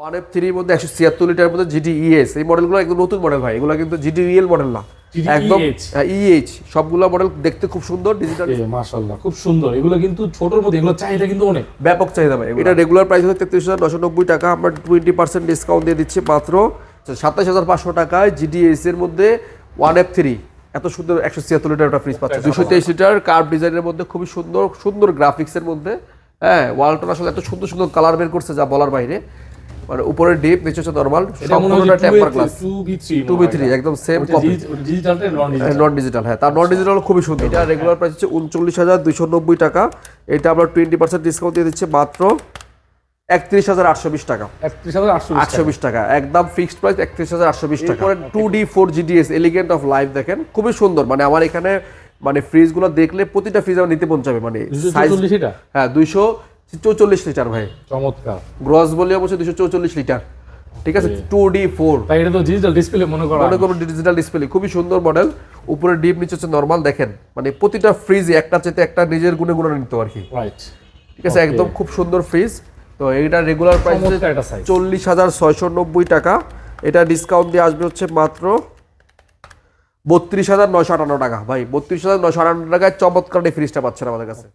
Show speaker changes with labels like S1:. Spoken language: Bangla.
S1: 1F3 এর মধ্যে 176 লিটারের মধ্যে GT-ES এই মডেলগুলো একদম নতুন মডেল ভাই, এগুলো কিন্তু GT-EL মডেল না, একদম EH সবগুলো মডেল দেখতে খুব সুন্দর, ডিজিটাল
S2: মাশাআল্লাহ খুব সুন্দর। এগুলো কিন্তু ছোটর মধ্যে এগুলো চাহিদা কিন্তু অনেক
S1: ব্যাপক চাহিদা ভাই। এটা রেগুলার প্রাইস হচ্ছে 33,990 টাকা, আমরা 20% ডিসকাউন্ট দিয়ে দিচ্ছি মাত্র 27,500 টাকায়। GT-ES এর মধ্যে 1F3 এত সুন্দর 176 লিটার একটা ফ্রিজ পাচ্ছে, 223 লিটার কার্ভ ডিজাইনের মধ্যে, খুবই সুন্দর সুন্দর গ্রাফিক্সের মধ্যে। হ্যাঁ, ওয়ালটন আসলে এত সুন্দর সুন্দর কালার বের করছে যা বলার বাইরে, মানে উপরে ডিপ নিচে হচ্ছে নরমাল, সম্পূর্ণটা টেম্পার গ্লাস 2B3 একদম সেম কপি,
S2: ডিজিটালটা
S1: নন ডিজিটাল। হ্যাঁ, তার নন ডিজিটাল খুবই সুন্দর। এটা রেগুলার প্রাইস হচ্ছে 39,290 টাকা, এটা আমরা 20% ডিসকাউন্ট দিয়ে দিচ্ছি মাত্র 31,820 টাকা।
S2: 31,820
S1: টাকা একদম ফিক্সড প্রাইস, 31,820 টাকা। এরপরে 2D4 GTS elegant of life দেখেন, খুবই সুন্দর। মানে আমার এখানে মানে ফ্রিজগুলো দেখলে প্রতিটা ফ্রিজ আমার নিতে মন চাবে, মানে সাইজ। হ্যাঁ, 244 লিটার ভাই,
S2: চমৎকার।
S1: গ্রস ভলিউম হচ্ছে 244 লিটার, ঠিক আছে। 2D4
S2: তাই এটা তো ডিজিটাল ডিসপ্লে মনে করো
S1: ডিজিটাল ডিসপ্লে, খুবই সুন্দর মডেল। উপরে ডিপ নিচে হচ্ছে নরমাল। দেখেন মানে প্রতিটা ফ্রিজ একটা চেতে একটা নিজের গুণে গুণে নিতে আর কি,
S2: রাইট,
S1: ঠিক আছে। একদম খুব সুন্দর ফ্রিজ। তো এইটা রেগুলার প্রাইস 40,690 টাকা, এটা ডিসকাউন্ট দিয়ে আসবে হচ্ছে মাত্র 32,958 টাকা ভাই। 32,958 টাকায় চমৎকার এই ফ্রিজটা পাচ্ছেন আমাদের কাছে।